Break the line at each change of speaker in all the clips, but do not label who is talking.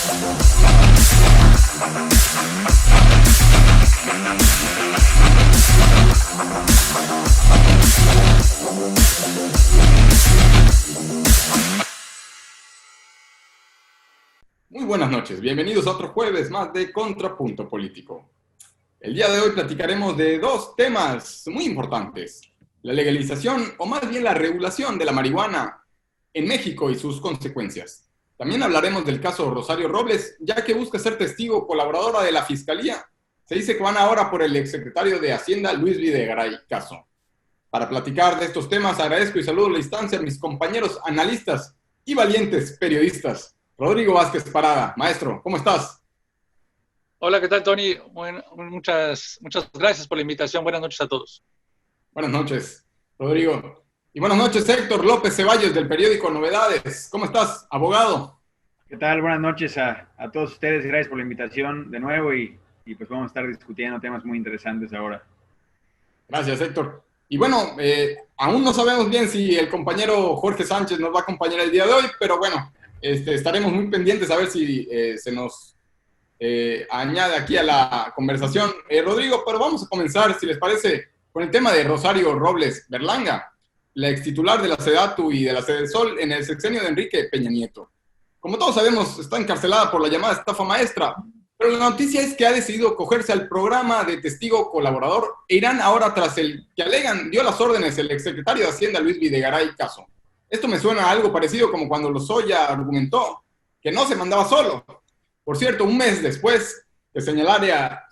Muy buenas noches, bienvenidos a otro jueves más de Contrapunto Político. El día de hoy platicaremos de dos temas muy importantes: la legalización o más bien la regulación de la marihuana en México y sus consecuencias. También hablaremos del caso Rosario Robles, ya que busca ser testigo colaboradora de la Fiscalía. Se dice que van ahora por el exsecretario de Hacienda, Luis Videgaray Caso. Para platicar de estos temas, agradezco y saludo a la instancia a mis compañeros analistas y valientes periodistas. Rodrigo Vázquez Parada, maestro, ¿cómo estás?
Hola, ¿qué tal, Tony? Bueno, muchas gracias por la invitación. Buenas noches a todos.
Buenas noches, Rodrigo. Y buenas noches, Héctor López Ceballos, del periódico Novedades. ¿Cómo estás, abogado?
¿Qué tal? Buenas noches a todos ustedes. Gracias por la invitación de nuevo y pues vamos a estar discutiendo temas muy interesantes ahora.
Gracias, Héctor. Y bueno, aún no sabemos bien si el compañero Jorge Sánchez nos va a acompañar el día de hoy, pero bueno, estaremos muy pendientes a ver si se nos añade aquí a la conversación. Rodrigo, pero vamos a comenzar, si les parece, con el tema de Rosario Robles Berlanga, la extitular de la SEDATU y de la Sedesol en el sexenio de Enrique Peña Nieto. Como todos sabemos, está encarcelada por la llamada estafa maestra, pero la noticia es que ha decidido acogerse al programa de testigo colaborador e irán ahora tras el que alegan dio las órdenes el exsecretario de Hacienda, Luis Videgaray Caso. Esto me suena a algo parecido como cuando Lozoya argumentó que no se mandaba solo. Por cierto, un mes después que señalara,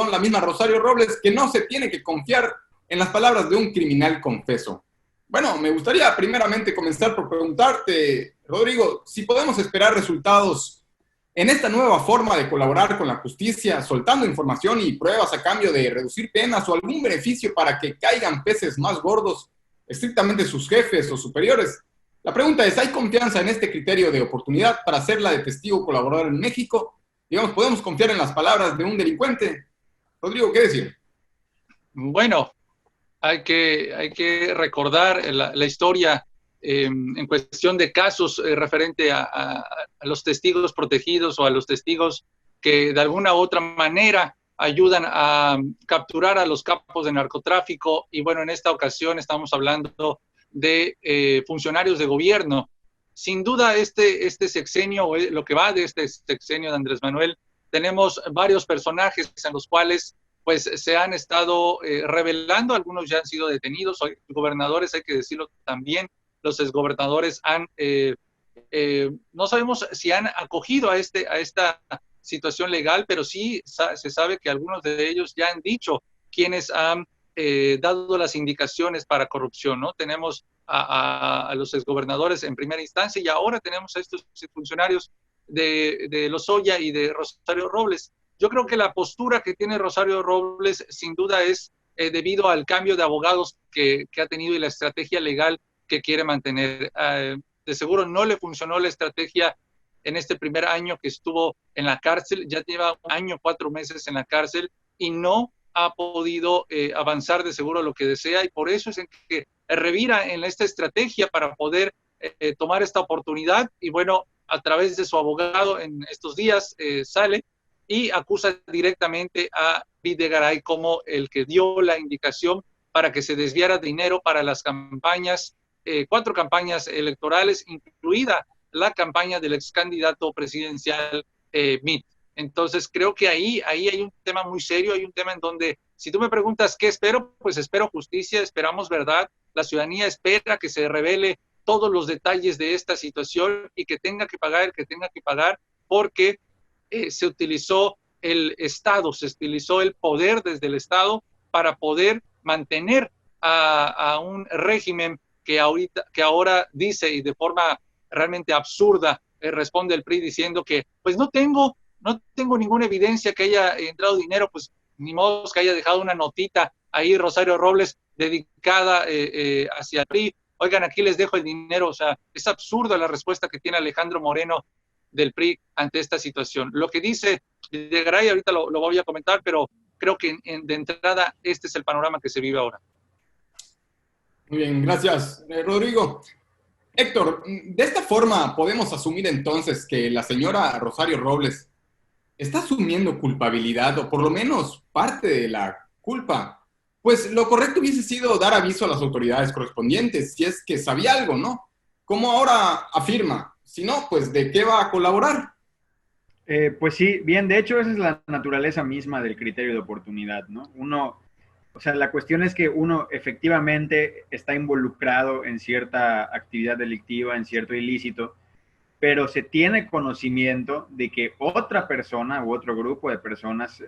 la misma Rosario Robles que no se tiene que confiar en las palabras de un criminal confeso. Bueno, me gustaría primeramente comenzar por preguntarte, Rodrigo, si podemos esperar resultados en esta nueva forma de colaborar con la justicia, soltando información y pruebas a cambio de reducir penas o algún beneficio para que caigan peces más gordos, estrictamente sus jefes o superiores. La pregunta es, ¿hay confianza en este criterio de oportunidad para hacerla de testigo colaborador en México? Digamos, ¿podemos confiar en las palabras de un delincuente? Rodrigo, ¿qué decir?
Bueno, hay que recordar la historia en cuestión de casos referente a los testigos protegidos o a los testigos que de alguna u otra manera ayudan a capturar a los capos de narcotráfico. Y bueno, en esta ocasión estamos hablando de funcionarios de gobierno. Sin duda, este sexenio, o lo que va de este sexenio de Andrés Manuel, tenemos varios personajes en los cuales pues se han estado revelando, algunos ya han sido detenidos, gobernadores, hay que decirlo también, los exgobernadores no sabemos si han acogido a esta situación legal, pero sí se sabe que algunos de ellos ya han dicho quienes han dado las indicaciones para corrupción, ¿no? Tenemos a los exgobernadores en primera instancia y ahora tenemos a estos funcionarios de Lozoya y de Rosario Robles. Yo creo que la postura que tiene Rosario Robles sin duda es debido al cambio de abogados que ha tenido y la estrategia legal que quiere mantener. De seguro no le funcionó la estrategia en este primer año que estuvo en la cárcel, ya lleva 1 año, 4 meses en la cárcel y no ha podido avanzar de seguro lo que desea, y por eso es en que revira en esta estrategia para poder tomar esta oportunidad. Y bueno, a través de su abogado en estos días sale y acusa directamente a Videgaray como el que dio la indicación para que se desviara dinero para las campañas, 4 campañas electorales, incluida la campaña del ex candidato presidencial Mitt. Entonces creo que ahí hay un tema muy serio, hay un tema en donde, si tú me preguntas qué espero, pues espero justicia, esperamos verdad, la ciudadanía espera que se revele todos los detalles de esta situación y que tenga que pagar el que tenga que pagar, porque se utilizó el Estado, se utilizó el poder desde el Estado para poder mantener a un régimen que ahora dice, y de forma realmente absurda, responde el PRI diciendo que pues no tengo ninguna evidencia que haya entrado dinero, pues ni modo que haya dejado una notita ahí Rosario Robles dedicada hacia el PRI. Oigan, aquí les dejo el dinero. O sea, es absurda la respuesta que tiene Alejandro Moreno del PRI ante esta situación. Lo que dice Videgaray, ahorita lo voy a comentar, pero creo que de entrada este es el panorama que se vive ahora.
Muy bien, gracias, Rodrigo. Héctor, de esta forma podemos asumir entonces que la señora Rosario Robles está asumiendo culpabilidad, o por lo menos parte de la culpa. Pues lo correcto hubiese sido dar aviso a las autoridades correspondientes, si es que sabía algo, ¿no? Como ahora afirma, si no, pues ¿de qué va a colaborar?
Pues sí, bien, de hecho esa es la naturaleza misma del criterio de oportunidad, ¿no? O sea, la cuestión es que uno efectivamente está involucrado en cierta actividad delictiva, en cierto ilícito, pero se tiene conocimiento de que otra persona u otro grupo de personas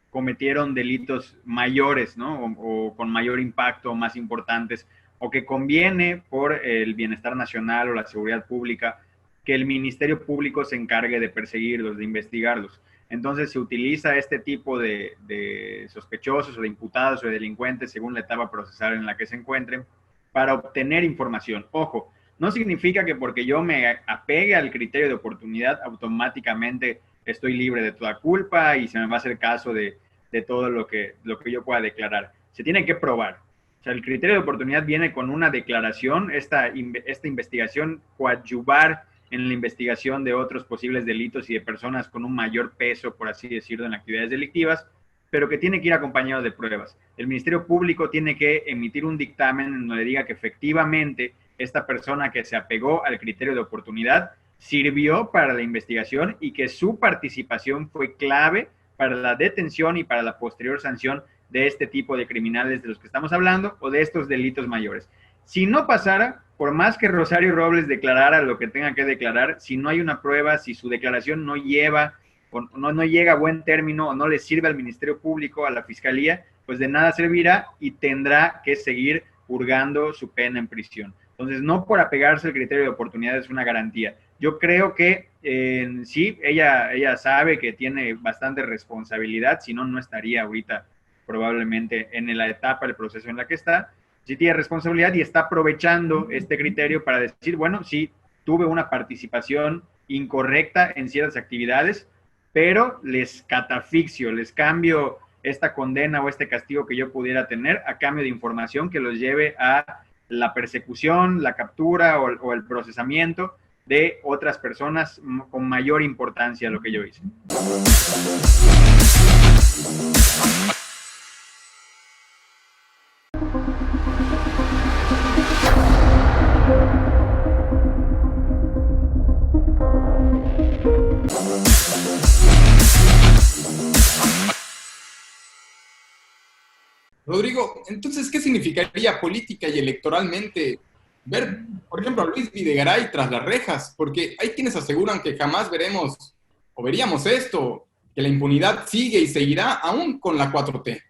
cometieron delitos mayores, ¿no? O con mayor impacto, o más importantes, o que conviene por el bienestar nacional o la seguridad pública que el Ministerio Público se encargue de perseguirlos, de investigarlos. Entonces se utiliza este tipo de sospechosos o de imputados o de delincuentes, según la etapa procesal en la que se encuentren, para obtener información. Ojo, no significa que porque yo me apegue al criterio de oportunidad, automáticamente estoy libre de toda culpa y se me va a hacer caso de todo lo que yo pueda declarar. Se tiene que probar. O sea, el criterio de oportunidad viene con una declaración, esta investigación coadyuvar en la investigación de otros posibles delitos y de personas con un mayor peso, por así decirlo, en actividades delictivas, pero que tiene que ir acompañado de pruebas. El Ministerio Público tiene que emitir un dictamen en donde diga que efectivamente esta persona que se apegó al criterio de oportunidad sirvió para la investigación y que su participación fue clave para la detención y para la posterior sanción de este tipo de criminales de los que estamos hablando o de estos delitos mayores. Si no pasara, por más que Rosario Robles declarara lo que tenga que declarar, si no hay una prueba, si su declaración no lleva o no llega a buen término o no le sirve al Ministerio Público, a la Fiscalía, pues de nada servirá y tendrá que seguir purgando su pena en prisión. Entonces, no por apegarse al criterio de oportunidad es una garantía. Yo creo que sí, ella sabe que tiene bastante responsabilidad, si no, no estaría ahorita probablemente en la etapa del proceso en la que está. Sí tiene responsabilidad y está aprovechando este criterio para decir, bueno, sí, tuve una participación incorrecta en ciertas actividades, pero les catafixio, les cambio esta condena o este castigo que yo pudiera tener a cambio de información que los lleve a la persecución, la captura o el procesamiento de otras personas con mayor importancia a lo que yo hice.
Rodrigo, entonces, ¿qué significaría política y electoralmente ver, por ejemplo, a Luis Videgaray tras las rejas? Porque hay quienes aseguran que jamás veremos o veríamos esto, que la impunidad sigue y seguirá aún con la 4T.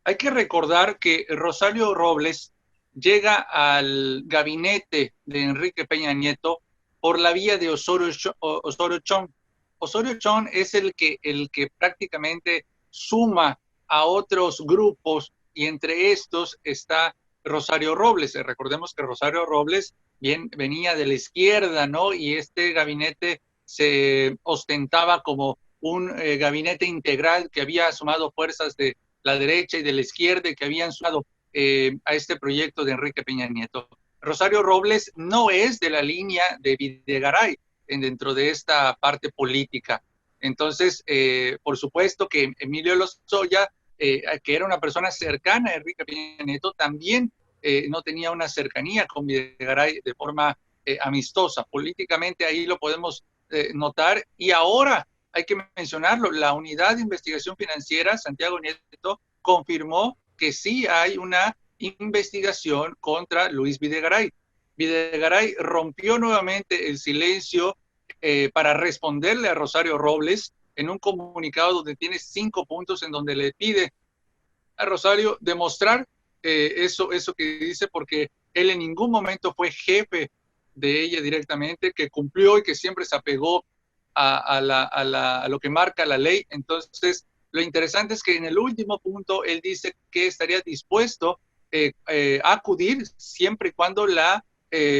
Hay que recordar que Rosario Robles llega al gabinete de Enrique Peña Nieto por la vía de Osorio Chong. Osorio Chong es el que prácticamente suma a otros grupos y entre estos está Rosario Robles. Recordemos que Rosario Robles venía de la izquierda, ¿no? Y este gabinete se ostentaba como un gabinete integral que había sumado fuerzas de la derecha y de la izquierda y que habían sumado a este proyecto de Enrique Peña Nieto. Rosario Robles no es de la línea de Videgaray dentro de esta parte política. Entonces, por supuesto que Emilio Lozoya, que era una persona cercana a Enrique Peña Nieto, también no tenía una cercanía con Videgaray de forma amistosa. Políticamente ahí lo podemos notar. Y ahora hay que mencionarlo, la Unidad de Investigación Financiera, Santiago Nieto, confirmó que sí hay una investigación contra Luis Videgaray. Videgaray rompió nuevamente el silencio para responderle a Rosario Robles en un comunicado donde tiene 5 puntos en donde le pide a Rosario demostrar eso que dice, porque él en ningún momento fue jefe de ella directamente, que cumplió y que siempre se apegó a lo que marca la ley. Entonces, lo interesante es que en el último punto él dice que estaría dispuesto a acudir siempre y cuando la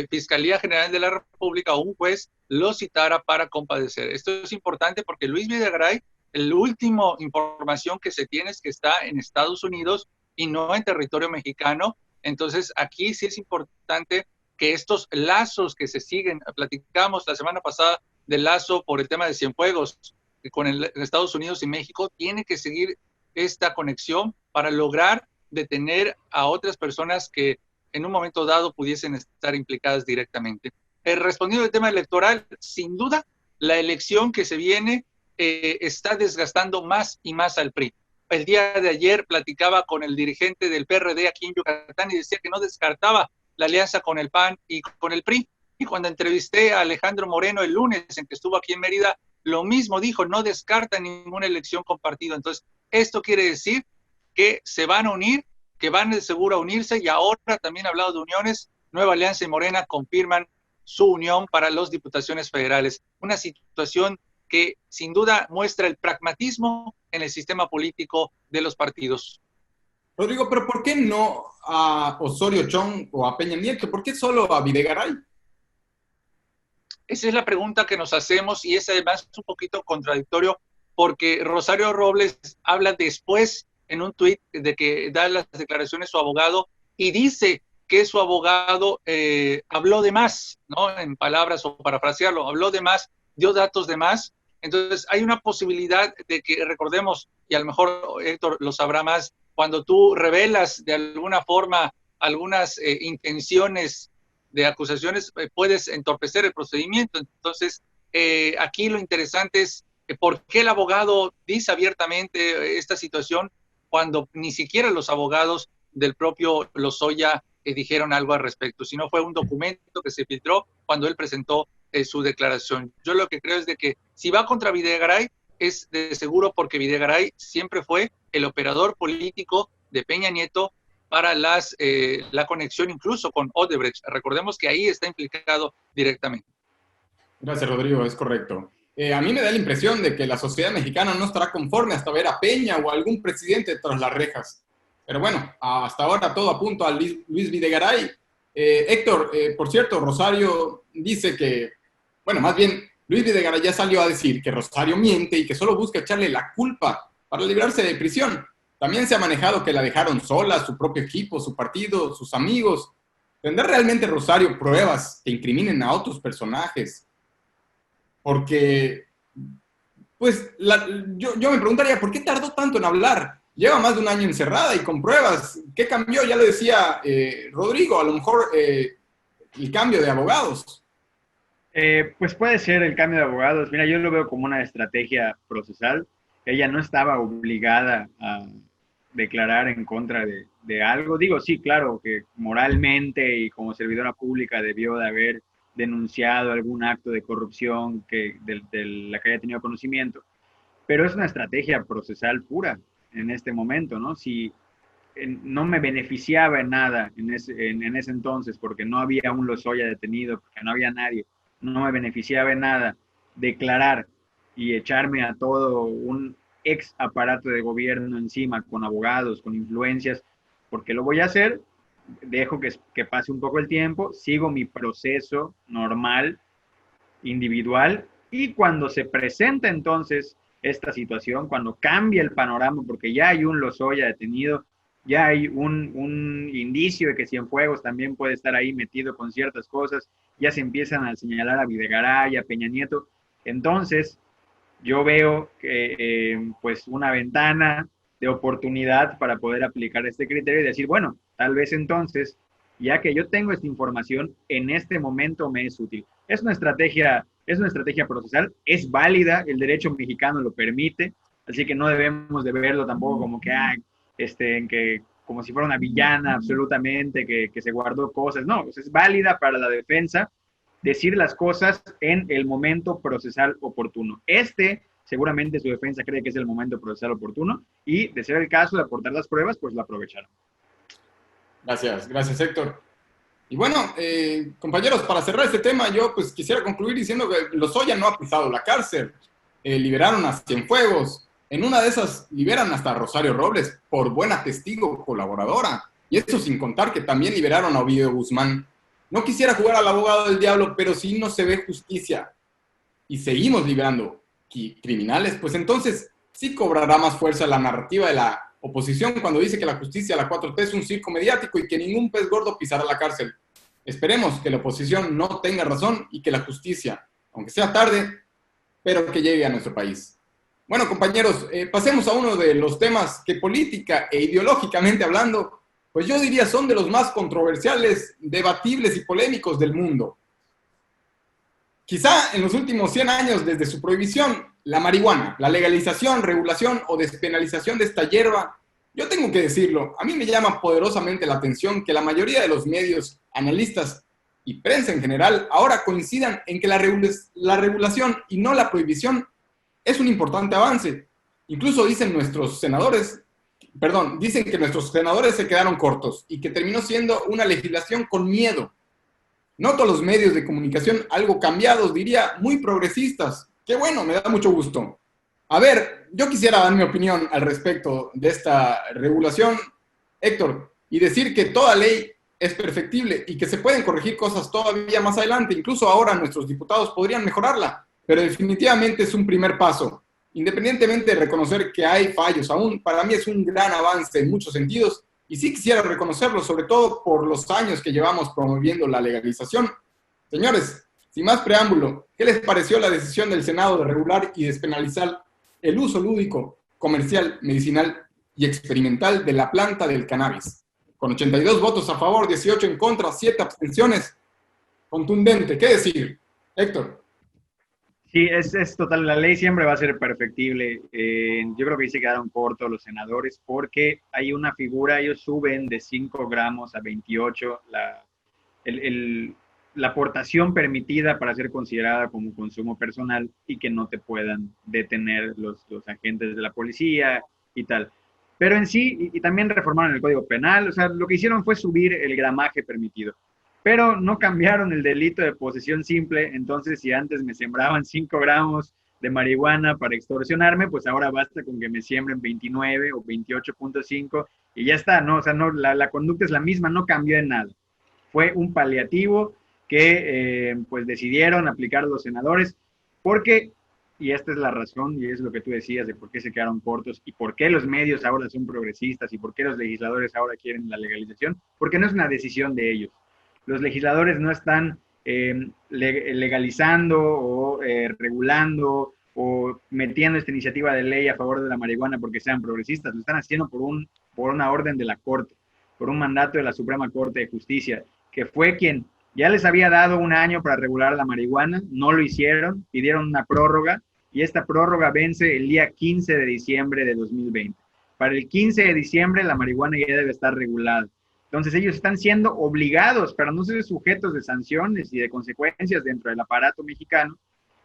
Fiscalía General de la República o un juez lo citara para compadecer. Esto es importante porque Luis Videgaray, la última información que se tiene es que está en Estados Unidos y no en territorio mexicano. Entonces, aquí sí es importante que estos lazos que se siguen, platicamos la semana pasada del lazo por el tema de Cienfuegos con Estados Unidos y México, tiene que seguir esta conexión para lograr detener a otras personas que en un momento dado pudiesen estar implicadas directamente. Respondiendo al tema electoral, sin duda, la elección que se viene está desgastando más y más al PRI. El día de ayer platicaba con el dirigente del PRD aquí en Yucatán y decía que no descartaba la alianza con el PAN y con el PRI. Y cuando entrevisté a Alejandro Moreno el lunes, en que estuvo aquí en Mérida, lo mismo dijo, no descarta ninguna elección con partido. Entonces, esto quiere decir que se van a unir, que van de seguro a unirse, y ahora también hablado de uniones, Nueva Alianza y Morena confirman su unión para las diputaciones federales. Una situación que sin duda muestra el pragmatismo en el sistema político de los partidos.
Rodrigo, pero ¿por qué no a Osorio Chong o a Peña Nieto? ¿Por qué solo a Videgaray?
Esa es la pregunta que nos hacemos, y es además un poquito contradictorio porque Rosario Robles habla después en un tuit de que da las declaraciones su abogado y dice que su abogado habló de más, ¿no? En palabras, o parafrasearlo, habló de más, dio datos de más. Entonces hay una posibilidad de que, recordemos, y a lo mejor Héctor lo sabrá más, cuando tú revelas de alguna forma algunas intenciones de acusaciones, puedes entorpecer el procedimiento. Entonces, aquí lo interesante es por qué el abogado dice abiertamente esta situación cuando ni siquiera los abogados del propio Lozoya dijeron algo al respecto, sino fue un documento que se filtró cuando él presentó su declaración. Yo lo que creo es de que si va contra Videgaray, es de seguro porque Videgaray siempre fue el operador político de Peña Nieto para la conexión incluso con Odebrecht. Recordemos que ahí está implicado directamente.
Gracias, Rodrigo, es correcto. A mí me da la impresión de que la sociedad mexicana no estará conforme hasta ver a Peña o a algún presidente tras las rejas. Pero bueno, hasta ahora todo apunta a Luis Videgaray. Héctor, por cierto, Rosario dice que, bueno, más bien, Luis Videgaray ya salió a decir que Rosario miente y que solo busca echarle la culpa para librarse de prisión. También se ha manejado que la dejaron sola, su propio equipo, su partido, sus amigos. ¿Tendrá realmente Rosario pruebas que incriminen a otros personajes? Porque, pues, yo me preguntaría, ¿por qué tardó tanto en hablar? Lleva más de un año encerrada y con pruebas. ¿Qué cambió? Ya lo decía Rodrigo, a lo mejor el cambio de abogados.
Pues puede ser el cambio de abogados. Mira, yo lo veo como una estrategia procesal. Ella no estaba obligada a declarar en contra de algo. Digo, sí, claro, que moralmente y como servidora pública debió de haber denunciado algún acto de corrupción de la que haya tenido conocimiento. Pero es una estrategia procesal pura en este momento, ¿no? Si no me beneficiaba en nada en ese entonces, porque no había un Lozoya detenido, porque no había nadie, no me beneficiaba en nada declarar y echarme a todo un ex aparato de gobierno encima, con abogados, con influencias, porque lo voy a hacer, dejo que pase un poco el tiempo, sigo mi proceso normal, individual, y cuando se presenta entonces esta situación, cuando cambia el panorama, porque ya hay un Lozoya detenido, ya hay un indicio de que Cienfuegos también puede estar ahí metido con ciertas cosas, ya se empiezan a señalar a Videgaray, a Peña Nieto, entonces yo veo que pues una ventana de oportunidad para poder aplicar este criterio y decir, bueno, tal vez entonces, ya que yo tengo esta información, en este momento me es útil. Es una estrategia procesal, es válida, el derecho mexicano lo permite, así que no debemos de verlo tampoco como que, como si fuera una villana absolutamente, que se guardó cosas. No, pues es válida para la defensa decir las cosas en el momento procesal oportuno. Seguramente su defensa cree que es el momento procesal oportuno y, de ser el caso de aportar las pruebas, pues lo aprovecharon.
Gracias Héctor. Y bueno, compañeros, para cerrar este tema, yo pues quisiera concluir diciendo que Lozoya no ha pisado la cárcel. Liberaron a Cienfuegos. En una de esas liberan hasta a Rosario Robles por buena testigo colaboradora. Y eso sin contar que también liberaron a Ovidio Guzmán. No quisiera jugar al abogado del diablo, pero si no se ve justicia y seguimos liberando criminales, pues entonces sí cobrará más fuerza la narrativa de la oposición cuando dice que la justicia, la 4T, es un circo mediático y que ningún pez gordo pisará la cárcel. Esperemos que la oposición no tenga razón y que la justicia, aunque sea tarde, pero que llegue a nuestro país. Bueno, compañeros, pasemos a uno de los temas que política e ideológicamente hablando, pues yo diría son de los más controversiales, debatibles y polémicos del mundo. Quizá en los últimos 100 años desde su prohibición, la marihuana, la legalización, regulación o despenalización de esta hierba, yo tengo que decirlo, a mí me llama poderosamente la atención que la mayoría de los medios, analistas y prensa en general ahora coincidan en que la regulación y no la prohibición es un importante avance. Incluso dicen que nuestros senadores se quedaron cortos y que terminó siendo una legislación con miedo. Noto a los medios de comunicación algo cambiados, diría, muy progresistas. Qué bueno, me da mucho gusto. A ver, yo quisiera dar mi opinión al respecto de esta regulación, Héctor, y decir que toda ley es perfectible y que se pueden corregir cosas todavía más adelante. Incluso ahora nuestros diputados podrían mejorarla, pero definitivamente es un primer paso. Independientemente de reconocer que hay fallos aún, para mí es un gran avance en muchos sentidos. Y sí quisiera reconocerlo, sobre todo por los años que llevamos promoviendo la legalización. Señores, sin más preámbulo, ¿qué les pareció la decisión del Senado de regular y despenalizar el uso lúdico, comercial, medicinal y experimental de la planta del cannabis? Con 82 votos a favor, 18 en contra, 7 abstenciones. Contundente, ¿qué decir? Héctor.
Sí, es total, la ley siempre va a ser perfectible. Yo creo que ahí se quedaron cortos los senadores porque hay una figura, ellos suben de 5 gramos a 28 la aportación permitida para ser considerada como consumo personal y que no te puedan detener los agentes de la policía y tal. Pero en sí, y también reformaron el Código Penal, o sea, lo que hicieron fue subir el gramaje permitido. Pero no cambiaron el delito de posesión simple, entonces si antes me sembraban 5 gramos de marihuana para extorsionarme, pues ahora basta con que me siembren 29 o 28.5 y ya está, ¿no? O sea, no, la conducta es la misma, no cambió en nada. Fue un paliativo que pues decidieron aplicar los senadores porque, y esta es la razón, y es lo que tú decías de por qué se quedaron cortos y por qué los medios ahora son progresistas y por qué los legisladores ahora quieren la legalización, porque no es una decisión de ellos. Los legisladores no están legalizando o regulando o metiendo esta iniciativa de ley a favor de la marihuana porque sean progresistas, lo están haciendo por una orden de la Corte, por un mandato de la Suprema Corte de Justicia, que fue quien ya les había dado un año para regular la marihuana, no lo hicieron, pidieron una prórroga y esta prórroga vence el día 15 de diciembre de 2020. Para el 15 de diciembre la marihuana ya debe estar regulada. Entonces ellos están siendo obligados para no ser sujetos de sanciones y de consecuencias dentro del aparato mexicano,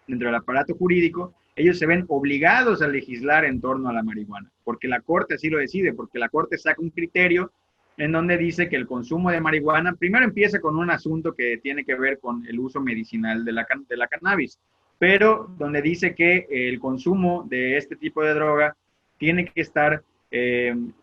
dentro del aparato jurídico, ellos se ven obligados a legislar en torno a la marihuana, porque la Corte así lo decide, porque la Corte saca un criterio en donde dice que el consumo de marihuana, primero empieza con un asunto que tiene que ver con el uso medicinal de la cannabis, pero donde dice que el consumo de este tipo de droga tiene que estar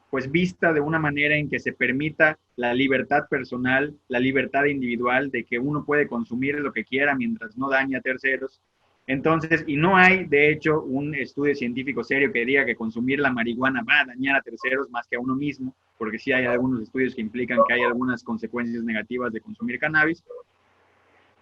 pues vista de una manera en que se permita la libertad personal, la libertad individual de que uno puede consumir lo que quiera mientras no dañe a terceros. Entonces, y no hay, de hecho, un estudio científico serio que diga que consumir la marihuana va a dañar a terceros más que a uno mismo, porque sí hay algunos estudios que implican que hay algunas consecuencias negativas de consumir cannabis.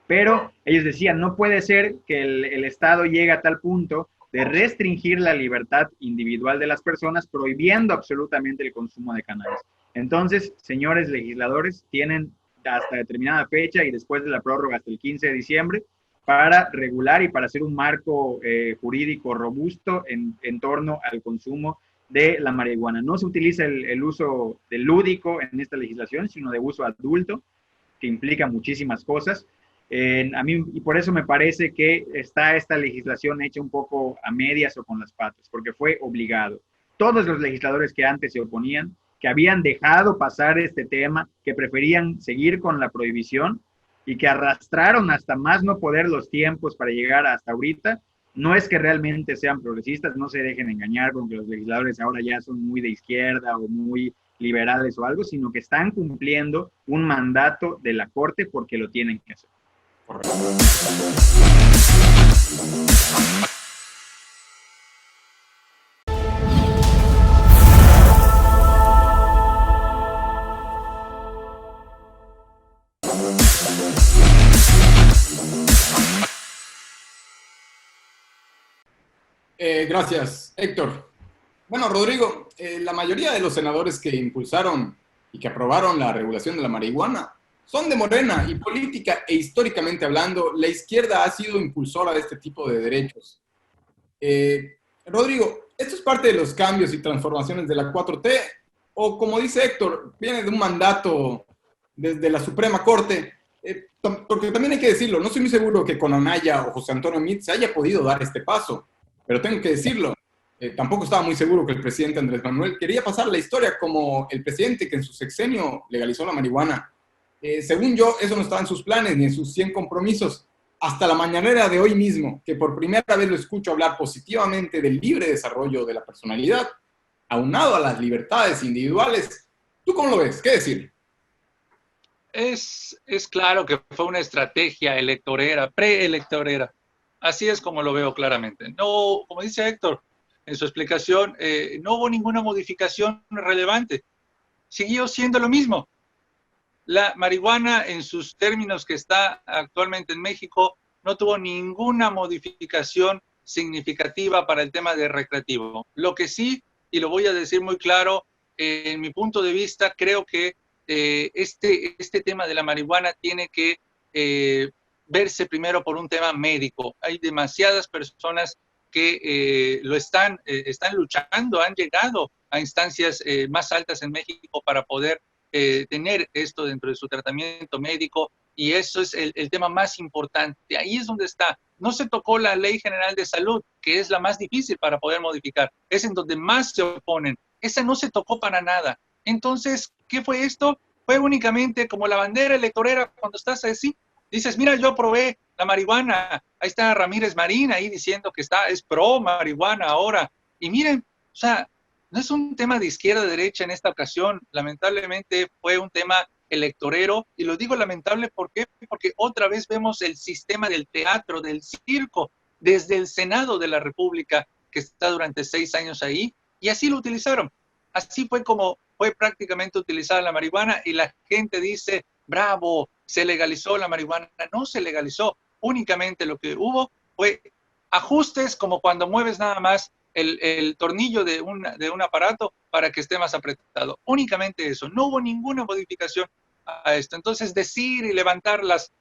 Pero ellos decían, no puede ser que el Estado llegue a tal punto de restringir la libertad individual de las personas, prohibiendo absolutamente el consumo de cannabis. Entonces, señores legisladores, tienen hasta determinada fecha y después de la prórroga hasta el 15 de diciembre para regular y para hacer un marco jurídico robusto en torno al consumo de la marihuana. No se utiliza el uso del lúdico en esta legislación, sino de uso adulto, que implica muchísimas cosas. A mí, y por eso me parece que está esta legislación hecha un poco a medias o con las patas, porque fue obligado. Todos los legisladores que antes se oponían, que habían dejado pasar este tema, que preferían seguir con la prohibición y que arrastraron hasta más no poder los tiempos para llegar hasta ahorita, no es que realmente sean progresistas, no se dejen engañar con que los legisladores ahora ya son muy de izquierda o muy liberales o algo, sino que están cumpliendo un mandato de la Corte porque lo tienen que hacer. Correcto.
Gracias, Héctor. Bueno, Rodrigo, la mayoría de los senadores que impulsaron y que aprobaron la regulación de la marihuana son de Morena y política e históricamente hablando, la izquierda ha sido impulsora de este tipo de derechos. Rodrigo, ¿esto es parte de los cambios y transformaciones de la 4T? O como dice Héctor, viene de un mandato desde la Suprema Corte, porque también hay que decirlo, no soy muy seguro que con Anaya o José Antonio Meade se haya podido dar este paso, pero tengo que decirlo, tampoco estaba muy seguro que el presidente Andrés Manuel quería pasar la historia como el presidente que en su sexenio legalizó la marihuana. Según yo, eso no estaba en sus planes ni en sus 100 compromisos. Hasta la mañanera de hoy mismo, que por primera vez lo escucho hablar positivamente del libre desarrollo de la personalidad, aunado a las libertades individuales. ¿Tú cómo lo ves? ¿Qué decir?
Es claro que fue una estrategia electorera, preelectorera. Así es como lo veo claramente. No, como dice Héctor en su explicación, no hubo ninguna modificación relevante. Siguió siendo lo mismo. La marihuana, en sus términos que está actualmente en México, no tuvo ninguna modificación significativa para el tema de recreativo. Lo que sí, y lo voy a decir muy claro, en mi punto de vista, creo que este tema de la marihuana tiene que verse primero por un tema médico. Hay demasiadas personas que están luchando, han llegado a instancias más altas en México para poder tener esto dentro de su tratamiento médico, y eso es el tema más importante. Ahí es donde está. No se tocó la Ley General de Salud, que es la más difícil para poder modificar. Es en donde más se oponen. Esa no se tocó para nada. Entonces, ¿qué fue esto? Fue únicamente como la bandera electorera cuando estás así. Dices, mira, yo probé la marihuana. Ahí está Ramírez Marín ahí diciendo que es pro marihuana ahora. Y miren, o sea, no es un tema de izquierda o derecha en esta ocasión. Lamentablemente fue un tema electorero. Y lo digo lamentable, ¿por qué? Porque otra vez vemos el sistema del teatro, del circo, desde el Senado de la República, que está durante 6 años ahí, y así lo utilizaron. Así fue como fue prácticamente utilizada la marihuana, y la gente dice, bravo, se legalizó la marihuana. No se legalizó. Únicamente lo que hubo fue ajustes, como cuando mueves nada más el tornillo de un aparato para que esté más apretado. Únicamente eso. No hubo ninguna modificación a esto. Entonces, decir y levantar las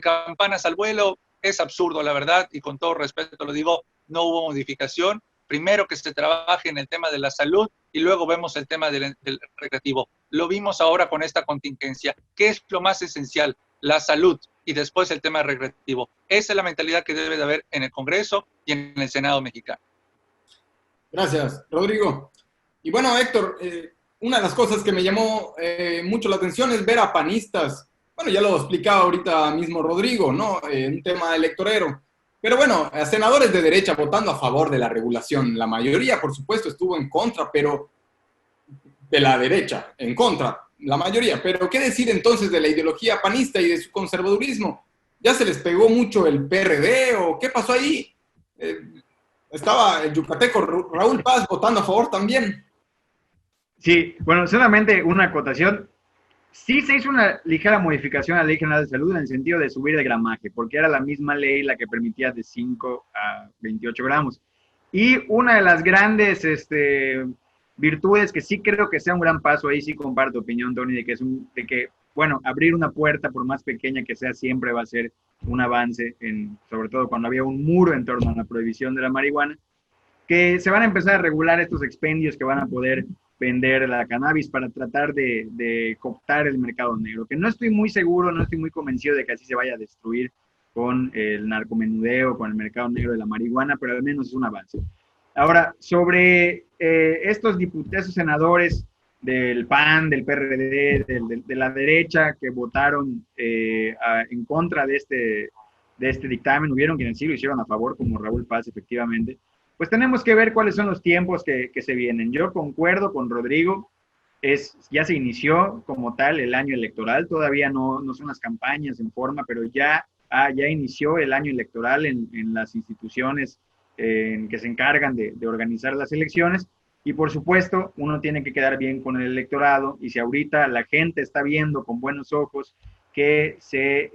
campanas al vuelo es absurdo, la verdad, y con todo respeto lo digo, no hubo modificación. Primero que se trabaje en el tema de la salud y luego vemos el tema del recreativo. Lo vimos ahora con esta contingencia. ¿Qué es lo más esencial? La salud y después el tema recreativo. Esa es la mentalidad que debe de haber en el Congreso y en el Senado mexicano.
Gracias, Rodrigo. Y bueno, Héctor, una de las cosas que me llamó mucho la atención es ver a panistas. Bueno, ya lo explicaba ahorita mismo Rodrigo, ¿no? Un tema electorero. Pero bueno, a senadores de derecha votando a favor de la regulación. La mayoría, por supuesto, estuvo en contra, pero de la derecha, en contra, la mayoría. Pero ¿qué decir entonces de la ideología panista y de su conservadurismo? ¿Ya se les pegó mucho el PRD o qué pasó ahí? Estaba el yucateco Raúl Paz votando a favor también.
Sí, bueno, solamente una acotación. Sí se hizo una ligera modificación a la Ley General de Salud en el sentido de subir el gramaje, porque era la misma ley la que permitía de 5 a 28 gramos. Y una de las grandes virtudes que sí creo que sea un gran paso, ahí sí comparto opinión, Tony, de que, bueno, abrir una puerta, por más pequeña que sea, siempre va a ser un avance, sobre todo cuando había un muro en torno a la prohibición de la marihuana, que se van a empezar a regular estos expendios que van a poder vender la cannabis para tratar de cooptar el mercado negro, que no estoy muy seguro, no estoy muy convencido de que así se vaya a destruir con el narcomenudeo, con el mercado negro de la marihuana, pero al menos es un avance. Ahora, sobre estos diputados, senadores del PAN, del PRD, de la derecha que votaron en contra de este dictamen, hubieron quienes sí lo hicieron a favor, como Raúl Paz, efectivamente, pues tenemos que ver cuáles son los tiempos que se vienen. Yo concuerdo con Rodrigo, ya se inició como tal el año electoral, todavía no son las campañas en forma, pero ya inició el año electoral en las instituciones que se encargan de organizar las elecciones, y por supuesto uno tiene que quedar bien con el electorado, y si ahorita la gente está viendo con buenos ojos que se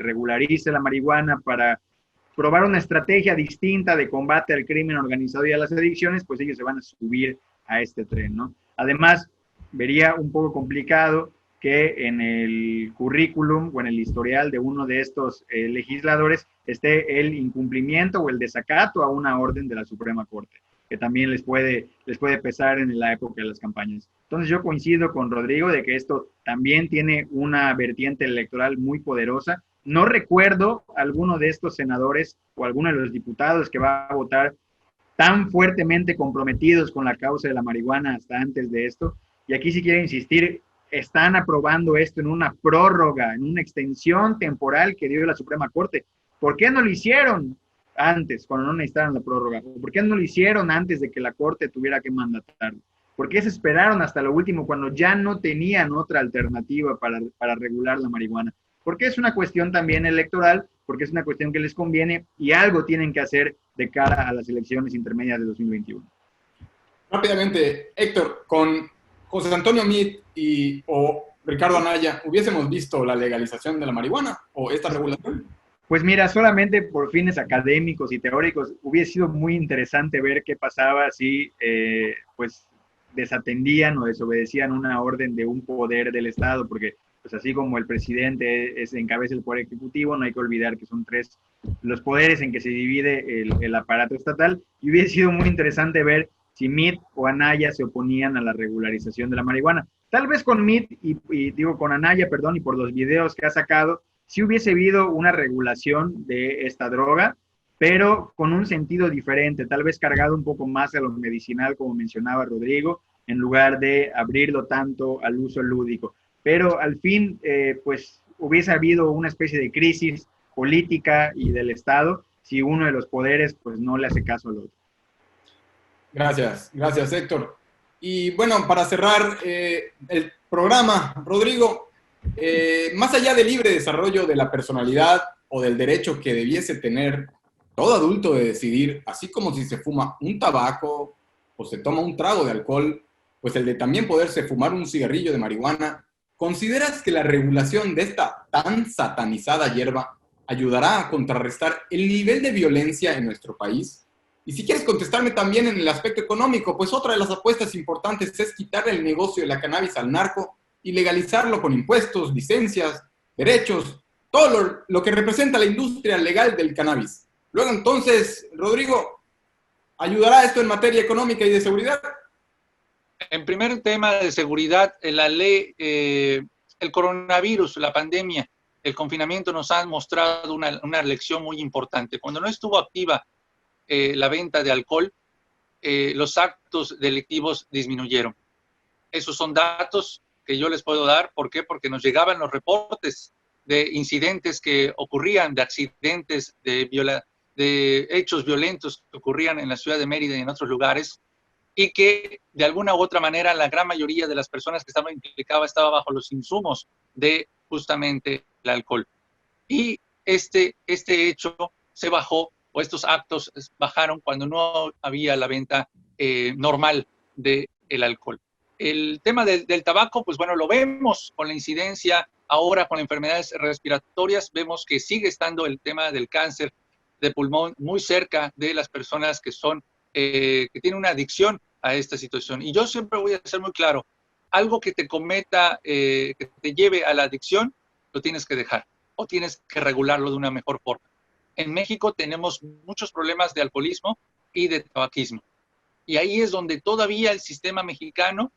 regularice la marihuana para probar una estrategia distinta de combate al crimen organizado y a las adicciones, pues ellos se van a subir a este tren, ¿no? Además, vería un poco complicado que en el currículum o en el historial de uno de estos legisladores esté el incumplimiento o el desacato a una orden de la Suprema Corte, que también les puede pesar en la época de las campañas. Entonces yo coincido con Rodrigo de que esto también tiene una vertiente electoral muy poderosa. No recuerdo alguno de estos senadores o alguno de los diputados que va a votar tan fuertemente comprometidos con la causa de la marihuana hasta antes de esto. Y aquí sí quiero insistir, están aprobando esto en una prórroga, en una extensión temporal que dio la Suprema Corte. ¿Por qué no lo hicieron antes, cuando no necesitaban la prórroga? ¿Por qué no lo hicieron antes de que la Corte tuviera que mandatarlo? ¿Por qué se esperaron hasta lo último cuando ya no tenían otra alternativa para regular la marihuana? Porque es una cuestión también electoral, porque es una cuestión que les conviene y algo tienen que hacer de cara a las elecciones intermedias de 2021.
Rápidamente, Héctor, con José Antonio Meade o Ricardo Anaya, ¿hubiésemos visto la legalización de la marihuana o esta regulación?
Pues mira, solamente por fines académicos y teóricos, hubiese sido muy interesante ver qué pasaba si pues desatendían o desobedecían una orden de un poder del Estado, porque pues así como el presidente encabeza el poder ejecutivo, no hay que olvidar que son 3 los poderes en que se divide el aparato estatal, y hubiese sido muy interesante ver si Meade o Anaya se oponían a la regularización de la marihuana. Tal vez con Meade y digo con Anaya, perdón, y por los videos que ha sacado, sí hubiese habido una regulación de esta droga, pero con un sentido diferente, tal vez cargado un poco más a lo medicinal, como mencionaba Rodrigo, en lugar de abrirlo tanto al uso lúdico. Pero al fin, pues hubiese habido una especie de crisis política y del Estado si uno de los poderes pues no le hace caso al otro.
Gracias Héctor. Y bueno, para cerrar el programa, Rodrigo, más allá del libre desarrollo de la personalidad o del derecho que debiese tener todo adulto de decidir, así como si se fuma un tabaco o se toma un trago de alcohol, pues el de también poderse fumar un cigarrillo de marihuana, ¿consideras que la regulación de esta tan satanizada hierba ayudará a contrarrestar el nivel de violencia en nuestro país? Y si quieres contestarme también en el aspecto económico, pues otra de las apuestas importantes es quitarle el negocio de la cannabis al narco y legalizarlo con impuestos, licencias, derechos, todo lo que representa la industria legal del cannabis. Luego entonces, Rodrigo, ¿ayudará esto en materia económica y de seguridad?
En primer tema de seguridad, la ley, el coronavirus, la pandemia, el confinamiento nos han mostrado una lección muy importante. Cuando no estuvo activa la venta de alcohol, los actos delictivos disminuyeron. Esos son datos que yo les puedo dar. ¿Por qué? Porque nos llegaban los reportes de incidentes que ocurrían, de accidentes, de hechos violentos que ocurrían en la ciudad de Mérida y en otros lugares, y que de alguna u otra manera la gran mayoría de las personas que estaban implicadas estaba bajo los insumos de justamente el alcohol. Y este hecho se bajó, o estos actos bajaron cuando no había la venta normal del alcohol. El tema del tabaco, pues bueno, lo vemos con la incidencia ahora con enfermedades respiratorias, vemos que sigue estando el tema del cáncer de pulmón muy cerca de las personas que tienen una adicción a esta situación. Y yo siempre voy a ser muy claro, algo que te cometa, que te lleve a la adicción, lo tienes que dejar o tienes que regularlo de una mejor forma. En México tenemos muchos problemas de alcoholismo y de tabaquismo. Y ahí es donde todavía el sistema mexicano,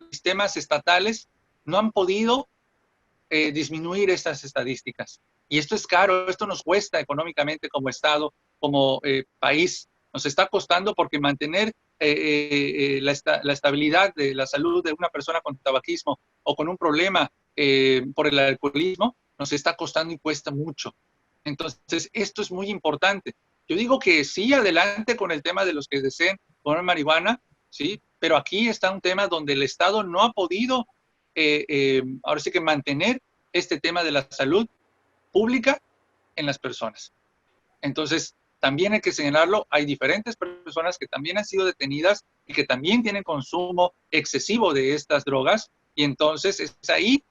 sistemas estatales, no han podido disminuir estas estadísticas. Y esto es caro, esto nos cuesta económicamente como Estado, como país. Nos está costando porque mantener la estabilidad de la salud de una persona con tabaquismo o con un problema por el alcoholismo nos está costando y cuesta mucho. Entonces, esto es muy importante. Yo digo que sí, adelante con el tema de los que deseen poner marihuana, sí, pero aquí está un tema donde el Estado no ha podido, ahora sí que mantener este tema de la salud pública en las personas. Entonces, también hay que señalarlo, hay diferentes personas que también han sido detenidas y que también tienen consumo excesivo de estas drogas, y entonces es ahí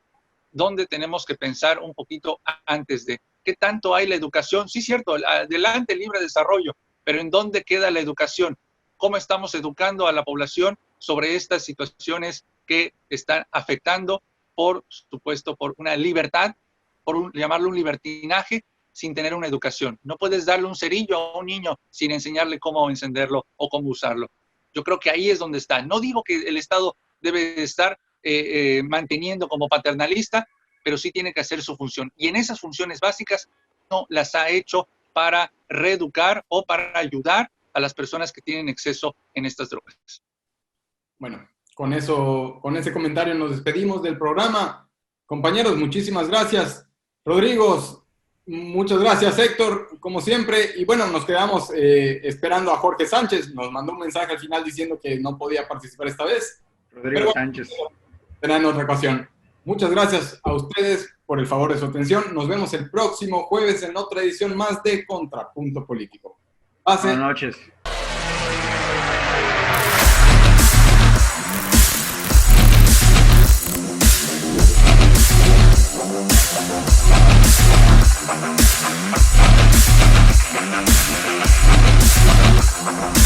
donde tenemos que pensar un poquito antes de. ¿Qué tanto hay la educación? Sí, cierto, adelante el libre desarrollo, pero ¿en dónde queda la educación? ¿Cómo estamos educando a la población sobre estas situaciones que están afectando, por supuesto, por una libertad, llamarlo un libertinaje, sin tener una educación? No puedes darle un cerillo a un niño sin enseñarle cómo encenderlo o cómo usarlo. Yo creo que ahí es donde está. No digo que el Estado debe estar manteniendo como paternalista, pero sí tiene que hacer su función. Y en esas funciones básicas no las ha hecho para reeducar o para ayudar a las personas que tienen exceso en estas drogas.
Bueno, con ese comentario nos despedimos del programa. Compañeros, muchísimas gracias. Rodrigo, muchas gracias, Héctor, como siempre. Y bueno, nos quedamos esperando a Jorge Sánchez. Nos mandó un mensaje al final diciendo que no podía participar esta vez.
Rodrigo Sánchez.
Será en otra ocasión. Muchas gracias a ustedes por el favor de su atención. Nos vemos el próximo jueves en otra edición más de Contrapunto Político.
Buenas noches.
We'll be right back.